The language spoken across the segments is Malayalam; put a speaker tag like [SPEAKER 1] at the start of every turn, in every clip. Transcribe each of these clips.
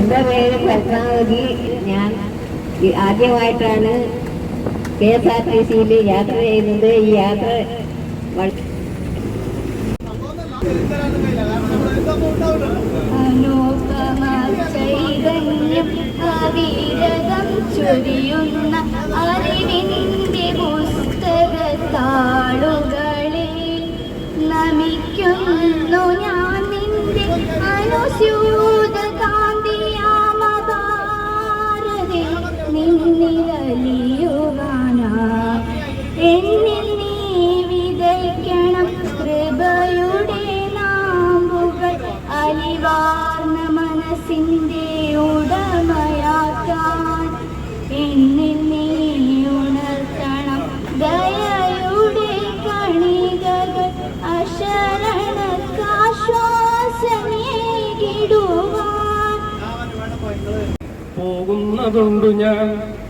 [SPEAKER 1] എൻ്റെ പേര് പത്മാവതി. ഞാൻ ആദ്യമായിട്ടാണ് KSRTC യാത്ര ചെയ്യുന്നത്. ഈ യാത്ര
[SPEAKER 2] ചൊരിയുന്ന അറിവിന്റെ പുസ്തകത്താളുകളിൽ നമിക്കുന്നു ഞാൻ നിന്റെ അനുസ്യൂത കാന്തിയാമഭാരതി നിന്നിലലിയുവാനായി എന്നിൽ നീ വിതയ്ക്കണം കൃപയുടെ നാമ്പുകൾ അലിവാർന്ന മനസ്സിന്റെ ഉടമയാക്കാൻ എന്നിൽ നീ ഉണർത്തണം ദയയുടെ കണികകൾ അശരണക്കാശ്വാസമേകിടുവാൻ.
[SPEAKER 3] പോകുന്നതുണ്ടു ഞാൻ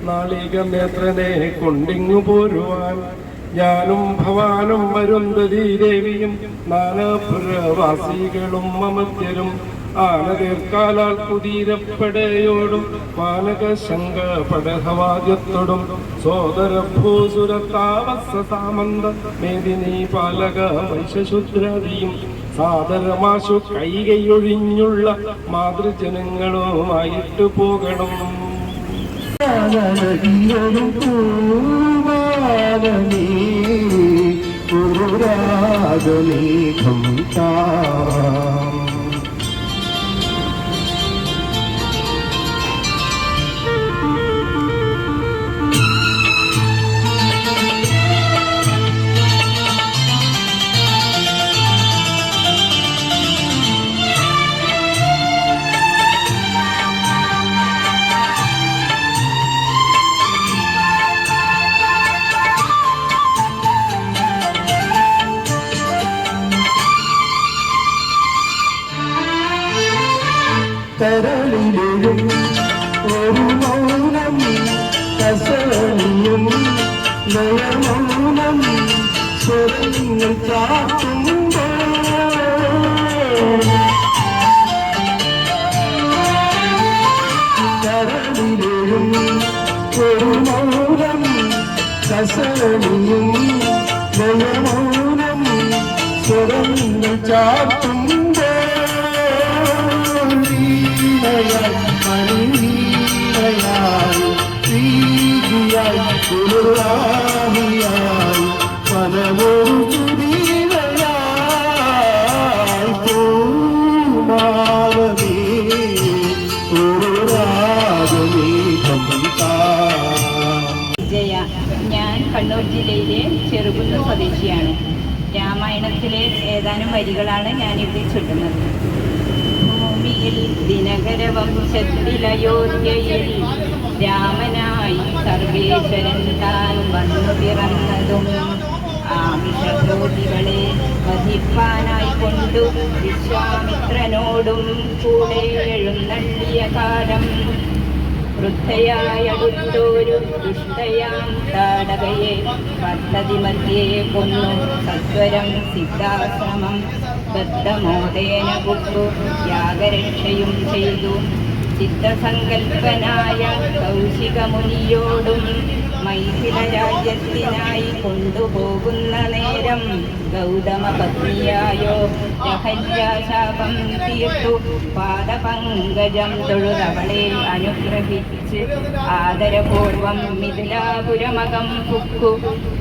[SPEAKER 3] നാളികമേത്രനെ കൊണ്ടിങ്ങു പോരുവാൻ. ഞാനും ഭവാനും വരുന്തതി ദേവിയും നാനാപുരവാസികളും അമത്യരും ആനതീർക്കാലാൽ കുതീരപ്പടയോടും മാനകശങ്ക പടഹവാദ്യത്തോടും സോദര ഭൂസുരത്താവസ സാമന്ത മേദിനി പാലക വൈശശുദ്രതിയും സാദരമാശു കൈകൈയൊഴിഞ്ഞുള്ള മാതൃജനങ്ങളുമായിട്ട് പോകണം.
[SPEAKER 4] പുരാഗമേഘം കരളിലും ഒരു മൗനം കസണിയും നയമൗനം സ്വരങ്ങൾ ചാർത്തുമ്പോൾ കരളിലും ഒരു മൗനം കസണിയും നയമൗനം സ്വരങ്ങൾ ചാർത്തുമ്പോൾ
[SPEAKER 5] വിജയ. ഞാൻ കണ്ണൂർ ജില്ലയിലെ ചെറുകുന്ന് സ്വദേശിയാണ്. രാമായണത്തിലെ ഏതാനും വരികളാണ് ഞാനിവിടെ ചൊല്ലുന്നത്. ഭൂമിയിൽ ദിനകര വംശത്തിലയോധ്യയിൽ രാമനായി സർവേശ്വരൻ താൻ വന്നു പിറന്നതും ആമിഷജ്യോതികളെ വധിപ്പാനായി കൊണ്ടു വിശ്വാമിത്രനോടും കൂടെ എഴുന്നള്ളിയ കാലം വൃദ്ധയായടുത്തൊരു ദുഷ്ടയാം താടകയെ പദ്ധതി മധ്യേ കൊന്നു സത്വരം സിദ്ധാശ്രമം ബദ്ധമോദേന കുട്ടു യാഗരക്ഷയും ചെയ്തു. ചിത്തസങ്കൽപ്പനായ കൗശികമുനിയോടും മൈഥില രാജ്യത്തിനായി കൊണ്ടുപോകുന്ന നേരം ഗൗതമ പത്നിയായോ ജഹല്യാശാപം തീർത്തു പാദപങ്കജം തൊഴുതവളെ അനുഗ്രഹിച്ച് ആദരപൂർവം മിഥിലാപുരമകം പുക്കു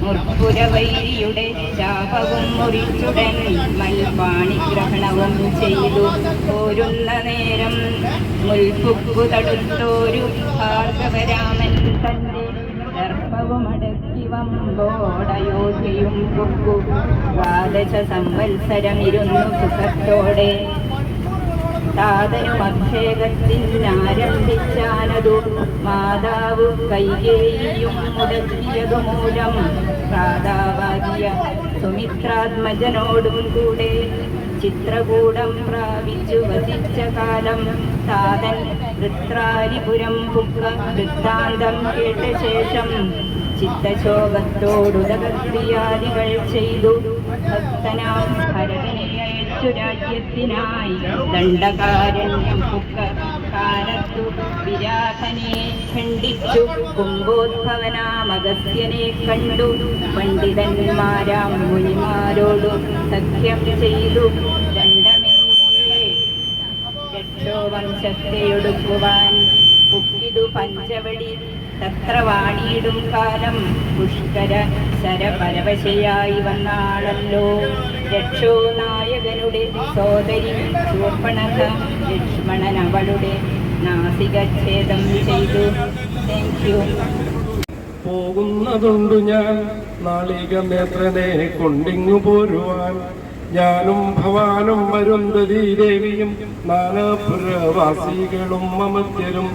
[SPEAKER 5] മുർപ്പുരവൈരിയുടെ ശാപവും മുറിച്ചുടൻ മൽപാണിഗ്രഹണവും ചെയ്തു. പോരുന്ന നേരം മുൽപുക്കു തടുത്തോരു ഭാർഗവരാമൻ തന്റെ ദർഭവുമടക്കി വമ്പോടയോധ്യയും പുക്കു 12 സംവത്സരമിരുന്നു സുഖത്തോടെ. സാധനമഭിഷേകത്തിനാരംഭിച്ചാനതു മാതാവ് കൈകേയിയും മുടക്കിയതു മൂലം പ്രാതാവാകിയ സുമിത്രാത്മജനോടും കൂടെ ചിത്രകൂടം പ്രാപിച്ചു വസിച്ച കാലം താതൻ വൃത്രാരിപുരം പുക്ക വൃത്താന്തം കേട്ട ശേഷം ചിത്തശോകത്തോടുദകക്രിയാദികൾ ചെയ്തു. ഭക്തനാം ഭരതനെ അയച്ചു രാജ്യത്തിനായി ദണ്ഡകാരണ്യം പുക്ക സ്ഥാനത്തു വിരാധനെ ഖണ്ഡിച്ചു കുംഭോദ്ഭവനാമഗസ്ത്യനെ കണ്ടു പണ്ഡിതന്മാരാം മുനിമാരോടു സഖ്യം ചെയ്തു ദണ്ഡമെന്തിയെ രക്ഷോവംശത്തെയൊടുക്കുവാൻ പുക്കിതു പഞ്ചവടി തത്ര വാണിയിടും കാലം പുഷ്കര ശരപരവശയായി വന്നാളല്ലോ രക്ഷോ നായകനുടെ സോദരി ശൂർപ്പണഖ ലക്ഷ്മണൻ അവളുടെ നാസികച്ഛേദം ചെയ്തു. Thank you.
[SPEAKER 3] പോകുന്നതുണ്ടു ഞാൻ നാളിക നേത്രനെ കൊണ്ടിങ്ങു പോരുവാൻ ഞാനും ഭവാനും വരുന്തതി ദേവിയും നാനാപുരവാസികളും അമത്യരും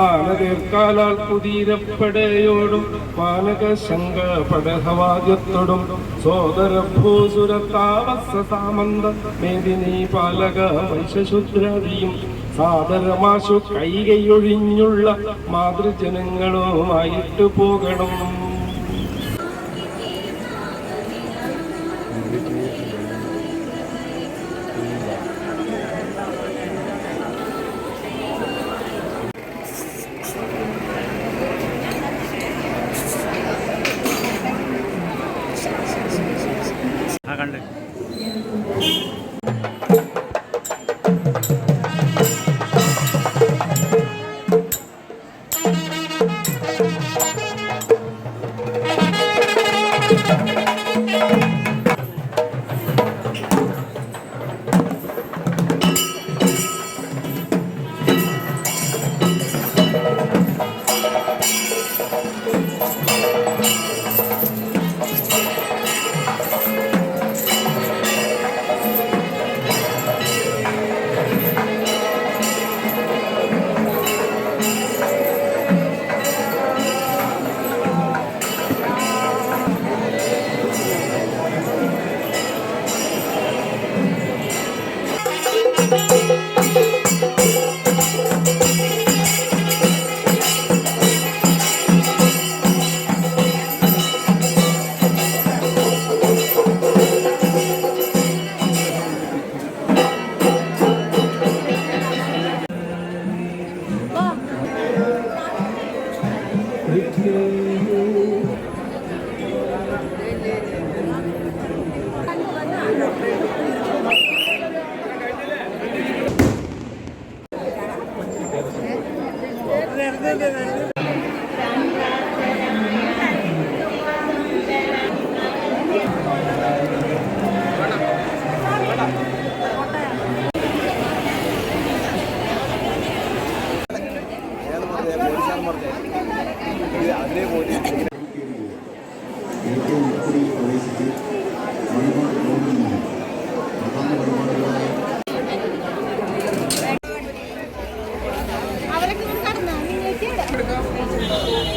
[SPEAKER 3] ആനതീർക്കാലാൽ കുതീരപ്പടയോടും പാനകശങ്ക പടഹവാദ്യത്തോടും സോദര ഭൂസുരത്താവസ സാമന്ത മേദിനി പാലക വൈശശുദ്രതിയും സാദരമാശു കൈകയൊഴിഞ്ഞുള്ള മാതൃജനങ്ങളുമായിട്ട് പോകണം.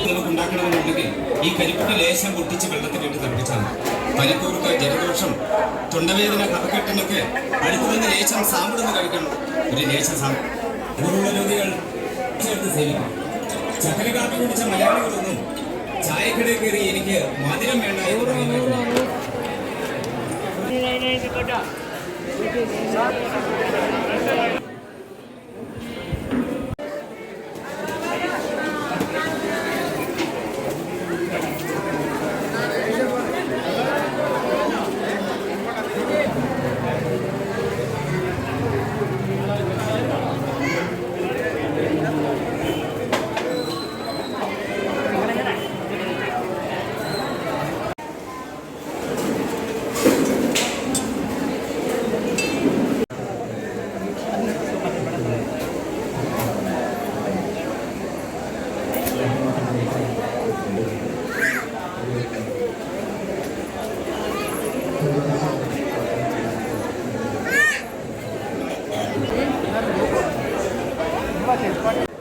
[SPEAKER 6] നമുക്കുണ്ടാക്കണമെന്നുണ്ടെങ്കിൽ ഈ കരിക്കുട്ട ലേശം പൊട്ടിച്ച് വെള്ളത്തിലിട്ട് തിളപ്പിച്ചാൽ പരിക്കൂർക്ക് ജലദോഷം തൊണ്ടവേദന കഫക്കെട്ടിനൊക്കെ അടുത്ത് നിന്ന് ലേശം സാമ്പിടുന്ന് കഴിക്കണം. ഒരു ലേശം അങ്ങനെയുള്ള രോഗികൾ ചേർത്ത് സേവിക്കും. ചക്കര കാപ്പി കുടിച്ച മലയാളികളൊന്നും ചായക്കടയിൽ കയറി എനിക്ക് മധുരം വേണ്ട എന്ന് പറയുന്നത്.
[SPEAKER 4] Gracias.